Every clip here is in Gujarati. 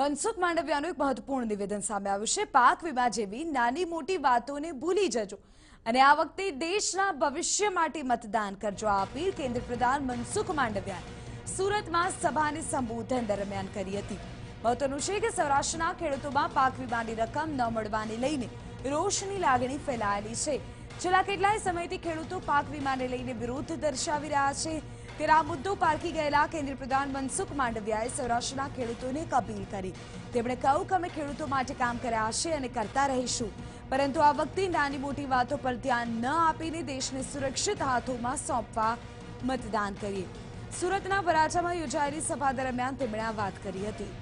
મનસુખ માંડવિયાનું એક મહત્વપૂર્ણ નિવેદન સામે આવ્યું છે। પાક વીમા જેવી નાની મોટી વાતોને ભૂલી જજો અને આ વખતે દેશના ભવિષ્ય માટે મતદાન કરજો। આ અપીલ કેન્દ્ર પ્રધાન મનસુખ માંડવિયાએ સુરતમાં સભાને સંબોધન દરમિયાન કરી હતી। મહત્વનું છે કે સૌરાષ્ટ્રના ખેડૂતોમાં પાક વીમાની રકમ ન મળવાને લઈને રોષની લાગણી ફેલાયેલી છે। છેલ્લા કેટલાય સમયથી ખેડૂતો પાક વીમાને લઈને વિરોધ દર્શાવી રહ્યા છે। ત્યારે આ મુદ્દો પારખી ગયેલા કેન્દ્રીય પ્રધાન મનસુખ માંડવિયાએ સૌરાષ્ટ્રના ખેડૂતોને એક અપીલ કરી। તેમણે કહ્યું કે અમે ખેડૂતો માટે કામ કર્યા છે અને કરતા રહીશું, પરંતુ આ વખતે નાની મોટી વાતો પર ધ્યાન ન આપીને દેશને સુરક્ષિત હાથોમાં સોંપવા મતદાન કરીએ। સુરતના વરાછામાં યોજાયેલી સભા દરમિયાન તેમણે આ વાત કરી હતી।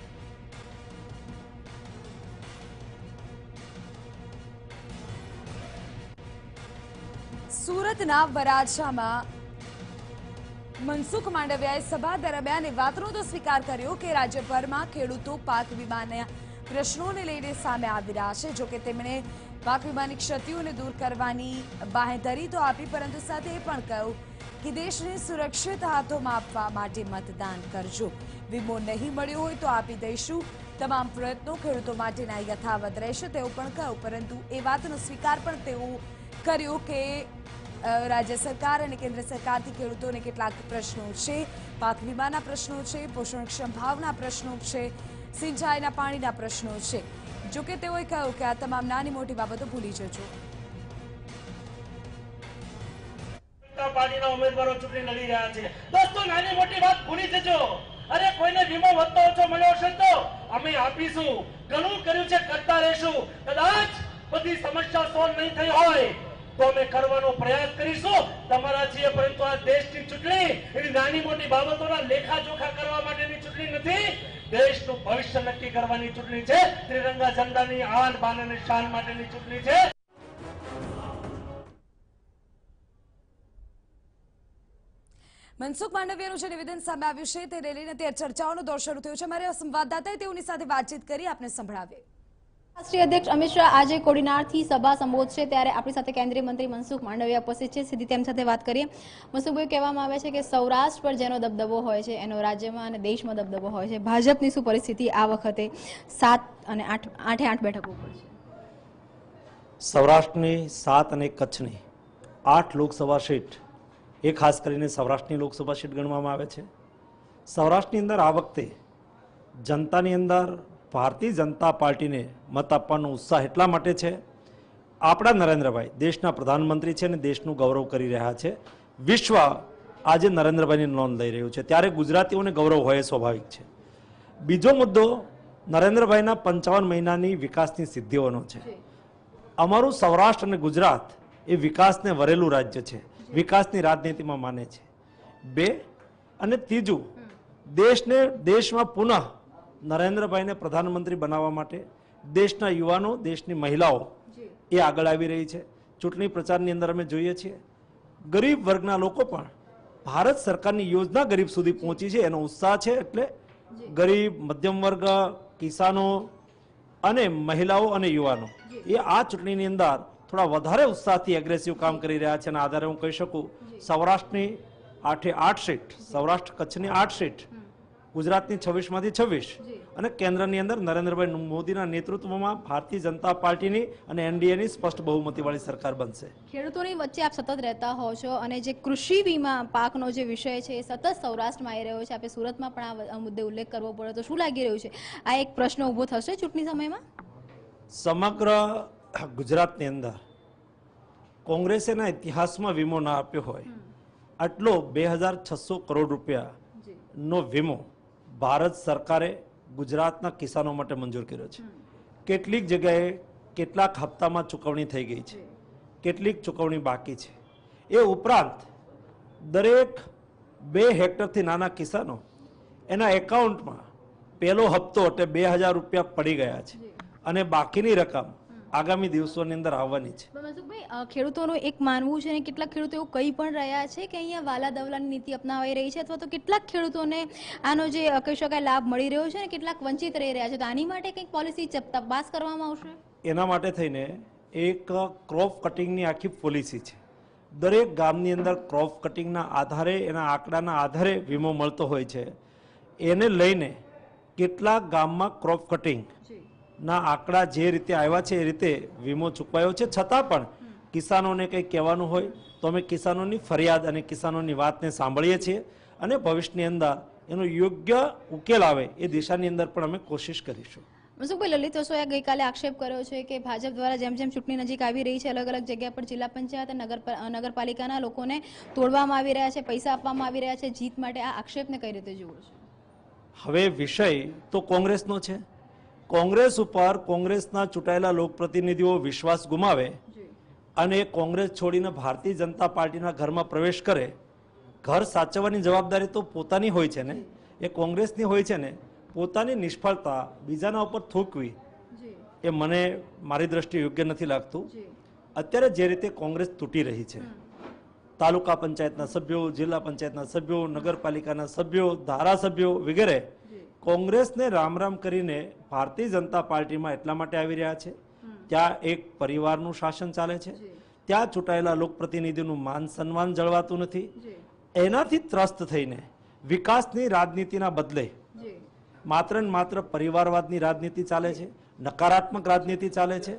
સુરતના વરાછામાં મનસુખ માંડવિયાએ સભા દરમિયાન એ વાતનો તો સ્વીકાર કર્યો કે રાજ્યભરમાં ખેડૂતો પાક વીમાના પ્રશ્નોને લઈને સામે આવી રહ્યા છે। જોકે તેમણે પાક વીમાની ક્ષતિઓને દૂર કરવાની બાંહેધરી તો આપી, પરંતુ સાથે એ પણ કહ્યું કે દેશને સુરક્ષિત હાથોમાં આપવા માટે મતદાન કરજો। વીમો નહીં મળ્યો હોય તો આપી દઈશું, તમામ પ્રયત્નો ખેડૂતો માટેના યથાવત રહેશે તેવું પણ કહ્યું। પરંતુ એ વાતનો સ્વીકાર પણ તેઓ કર્યો કે राज्य सरकार और केंद्र सरकार थी खेडूतों ने કેટલાક પ્રશ્નો છે। પાક વીમાના પ્રશ્નો છે, પોષણક્ષમ ભાવના પ્રશ્નો છે, સિંચાઈના પાણીના પ્રશ્નો છે। જો કે તેઓએ કહ્યું કે આ તમામ નાની મોટી બાબતો ભૂલી જજો। પાર્ટીના ઉમેદવારો ચૂંટણી લડી રહ્યા છે। દોસ્તો, નાની મોટી વાત ભૂલી જજો। અરે કોઈને વીમો વધતો ઓછો મળ્યો છે તો અમે આપીશું, ઘણું કર્યું છે, કરતા રહેશું। કદાચ બધી સમસ્યા સોલ્વ નહીં થઈ હોય તો અમે કરવાનો પ્રયાસ કરીશું, તમારા છીએ। પરંતુ આ દેશની ચૂંટણી એની નાની મોટી બાબતોના લેખાજોખા કરવા માટેની ચૂંટણી નથી, દેશનું ભવિષ્ય નક્કી કરવાની ચૂંટણી છે। ત્રિરંગા ઝંડાની આન બાન અને શાન માટેની ચૂંટણી છે। મનસુખ માંડવિયાનું જે નિવેદન સામે આવ્યું છે તેને લઈને અત્યારે ચર્ચાઓનો દોર શરૂ થયો છે। અમારા સંવાદદાતાએ તેઓની સાથે વાતચીત કરી આપને સંભળાવીએ। રાષ્ટ્રીય અધ્યક્ષ અમિત શાહ આજે કોડીનારથી સભા સંબોધશે, ત્યારે આપણી સાથે કેન્દ્રીય મંત્રી મનસુખ માંડવિયા ઉપસ્થિત છે। સીધી તેમ સાથે વાત કરીએ। મનસુખભાઈ, કહેવામાં આવે છે કે સૌરાષ્ટ્ર પર જેનો દબદબો હોય છે એનો રાજ્યમાં અને દેશમાં દબદબો હોય છે। ભાજપની શું પરિસ્થિતિ આ વખતે 7 અને 8 બેઠકો પર છે? સૌરાષ્ટ્રની 7 અને કચ્છની 8 લોકસભા સીટ, એ ખાસ કરીને સૌરાષ્ટ્રની લોકસભા સીટ ગણવામાં આવે છે। સૌરાષ્ટ્રની અંદર આ વખતે જનતાની અંદર ભારતીય જનતા પાર્ટીને મત આપવાનો ઉત્સાહ એટલા માટે છે, આપણા નરેન્દ્રભાઈ દેશના પ્રધાનમંત્રી છે અને દેશનું ગૌરવ કરી રહ્યા છે। વિશ્વ આજે નરેન્દ્રભાઈની નોંધ લઈ રહ્યું છે, ત્યારે ગુજરાતીઓને ગૌરવ હોય સ્વાભાવિક છે। બીજો મુદ્દો નરેન્દ્રભાઈના 55 મહિનાની વિકાસની સિદ્ધિઓનો છે। અમારું સૌરાષ્ટ્ર અને ગુજરાત એ વિકાસને વરેલું રાજ્ય છે, વિકાસની રાજનીતિમાં માને છે। 2 અને ત્રીજું, દેશમાં પુનઃ નરેન્દ્રભાઈને પ્રધાનમંત્રી બનાવવા માટે દેશના યુવાનો, દેશની મહિલાઓ એ આગળ આવી રહી છે। ચૂંટણી પ્રચારની અંદર અમે જોઈએ છીએ ગરીબ વર્ગના લોકો પણ ભારત સરકારની યોજના ગરીબ સુધી પહોંચી છે, એનો ઉત્સાહ છે। એટલે ગરીબ, મધ્યમ વર્ગ, કિસાનો અને મહિલાઓ અને યુવાનો એ આ ચૂંટણીની અંદર થોડા વધારે ઉત્સાહથી એગ્રેસિવ કામ કરી રહ્યા છે। અને આધારે હું કહી શકું, સૌરાષ્ટ્રની 8 સીટ, સૌરાષ્ટ્ર કચ્છની 8 સીટ, ગુજરાતની 26માંથી 26 અને કેન્દ્રની અંદર નરેન્દ્રભાઈ મોદીના નેતૃત્વમાં ભારતીય જનતા પાર્ટીની અને એનડીએની સ્પષ્ટ બહુમતીવાળી સરકાર બનશે। ખેડૂતોની વચ્ચે આપ સતત રહેતા હો છો અને જે કૃષિ વીમા પાકનો જે વિષય છે એ સતત સૌરાષ્ટ્રમાં આવી રહ્યો છે, આપણે સુરતમાં પણ આ મુદ્દે ઉલ્લેખ કરવો પડે તો શું લાગી રહ્યું છે, આ એક પ્રશ્ન ઊભો થશે ચૂંટણી સમયમાં? સમગ્ર ગુજરાતની અંદર કોંગ્રેસના ઇતિહાસમાં વીમો ના આપ્યો હોય આટલો 2600 કરોડ રૂપિયાનો વીમો ભારત સરકારે ગુજરાતના કિસાનો માટે મંજૂર કર્યો છે। કેટલીક જગ્યાએ કેટલાક હપ્તામાં ચૂકવણી થઈ ગઈ છે, કેટલીક ચૂકવણી બાકી છે। એ ઉપરાંત દરેક 2 હેક્ટરથી નાના કિસાનો એના એકાઉન્ટમાં પહેલો હપ્તો એટલે 2000 રૂપિયા પડી ગયા છે અને બાકીની રકમ આગામી દિવસોની અંદર આવવાની છે। મનસુખભાઈ, ખેડૂતોનું એક માનવું છે અને કેટલાક ખેડૂતો એવું કહી પણ રહ્યા છે કે અહીંયા વાલા દવલાની નીતિ અપનાવાઈ રહી છે, અથવા તો કેટલાક ખેડૂતોને આનો જે કહી શકાય લાભ મળી રહ્યો છે અને કેટલાક વંચિત રહી રહ્યા છે, તો આની માટે કંઈક પોલિસી તપાસ કરવામાં આવશે? એના માટે થઈને એક ક્રોપ કટિંગની આખી પોલિસી છે। દરેક ગામની અંદર ક્રોપ કટિંગના આધારે, એના આંકડાના આધારે વીમો મળતો હોય છે। એને લઈને કેટલાક ગામમાં ક્રોપ કટિંગ ના આંકડા જે રીતે આવ્યા છે એ રીતે વીમો ચૂકવાયો છે, છતાં પણ કિસાનોને કંઈ કહેવાનું હોય તો અમે કિસાનોની ફરિયાદ અને કિસાનોની વાતને સાંભળીએ છીએ અને ભવિષ્યની અંદર એનો યોગ્ય ઉકેલ આવે એ દિશાની અંદર પણ અમે કોશિશ કરીશું. મનસુખભાઈ, લલિત વસોયાએ ગઈકાલે આક્ષેપ કર્યો છે કે ભાજપ દ્વારા જેમ જેમ ચૂંટણી નજીક આવી રહી છે, અલગ અલગ જગ્યા પર જિલ્લા પંચાયત અને નગરપાલિકાના લોકોને તોડવામાં આવી રહ્યા છે, પૈસા આપવામાં આવી રહ્યા છે જીત માટે. આ આક્ષેપને કઈ રીતે જુઓ છો? હવે વિષય તો કોંગ્રેસનો છે. કોંગ્રેસ ઉપર કોંગ્રેસના ચૂંટાયેલા લોકપ્રતિનિધિઓ વિશ્વાસ ગુમાવે અને કોંગ્રેસ છોડીને ભારતીય જનતા પાર્ટીના ઘરમાં પ્રવેશ કરે. ઘર સાચવવાની જવાબદારી તો પોતાની હોય છે ને, એ કોંગ્રેસની હોય છે ને. પોતાની નિષ્ફળતા બીજાના ઉપર થૂકવી એ મને મારી દ્રષ્ટિએ યોગ્ય નથી લાગતું. અત્યારે જે રીતે કોંગ્રેસ તૂટી રહી છે, તાલુકા પંચાયતના સભ્યો, જિલ્લા પંચાયતના સભ્યો, નગરપાલિકાના સભ્યો, ધારાસભ્યો વગેરે કોંગ્રેસને રામ રામ કરીને ભારતીય જનતા પાર્ટીમાં એટલા માટે આવી રહ્યા છે. ત્યાં એક પરિવારનું શાસન ચાલે છે, ત્યાં ચૂંટાયેલા લોકપ્રતિનિધિનું માન સન્માન જળવાતું નથી. એનાથી ત્રસ્ત થઈને વિકાસની રાજનીતિના બદલે માત્ર ને માત્ર પરિવારવાદની રાજનીતિ ચાલે છે, નકારાત્મક રાજનીતિ ચાલે છે.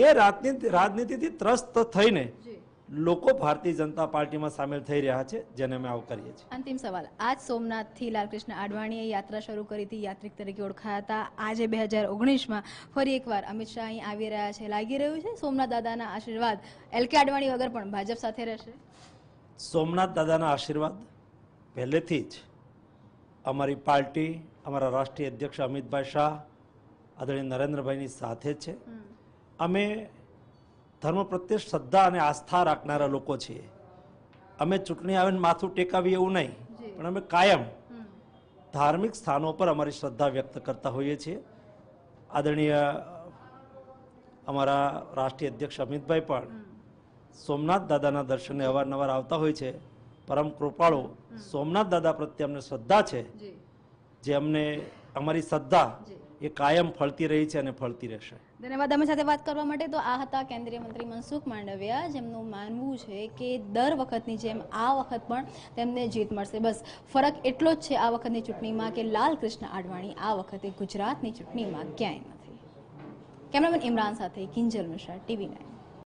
એ રાજનીતિથી ત્રસ્ત થઈને લોકો ભારતીય જનતા પાર્ટીમાં સામેલ થઈ રહ્યા છે, જેને અમે આવકારીએ છીએ. અંતિમ સવાલ, આજ સોમનાથથી લાલકૃષ્ણ આડવાણીએ યાત્રા શરૂ કરી હતી, યાત્રિક તરીકે ઓળખાયા હતા. આજે 2019માં ફરી એકવાર અમિત શાહ અહીં આવી રહ્યા છે. લાગી રહ્યું છે સોમનાથ દાદાના આશીર્વાદ એલકે આડવાણી વગર પણ ભાજપ સાથે રહેશે? સોમનાથ દાદાના આશીર્વાદ પહેલેથી જ અમારી પાર્ટી, અમારા રાષ્ટ્રીય અધ્યક્ષ અમિતભાઈ શાહ, આદરણીય નરેન્દ્રભાઈની સાથે છે. અમે ધર્મ પ્રત્યે શ્રદ્ધા અને આસ્થા રાખનારા લોકો છીએ. અમે ચૂંટણી આવે માથું ટેકાવીએ એવું નહીં, પણ અમે કાયમ ધાર્મિક સ્થાનો પર અમારી શ્રદ્ધા વ્યક્ત કરતા હોઈએ છીએ. આદરણીય અમારા રાષ્ટ્રીય અધ્યક્ષ અમિતભાઈ પણ સોમનાથ દાદાના દર્શને અવારનવાર આવતા હોય છે. પરમ કૃપાળુ સોમનાથ દાદા પ્રત્યે અમને શ્રદ્ધા છે, જે અમને અમારી શ્રદ્ધા એ કાયમ ફળતી રહી છે અને ફળતી રહેશે. ધન્યવાદ અમે સાથે વાત કરવા માટે. તો આ હતા કેન્દ્રીય મંત્રી મનસુખ માંડવિયા, જેમનું માનવું છે કે દર વખતની જેમ આ વખત પણ તેમને જીત મળશે. બસ ફરક એટલો જ છે આ વખતની ચૂંટણીમાં કે લાલકૃષ્ણ આડવાણી આ વખતે ગુજરાતની ચૂંટણીમાં ક્યાંય નથી. કેમેરામેન ઇમરાન સાથે કિંજલ મિશ્રા, TV9.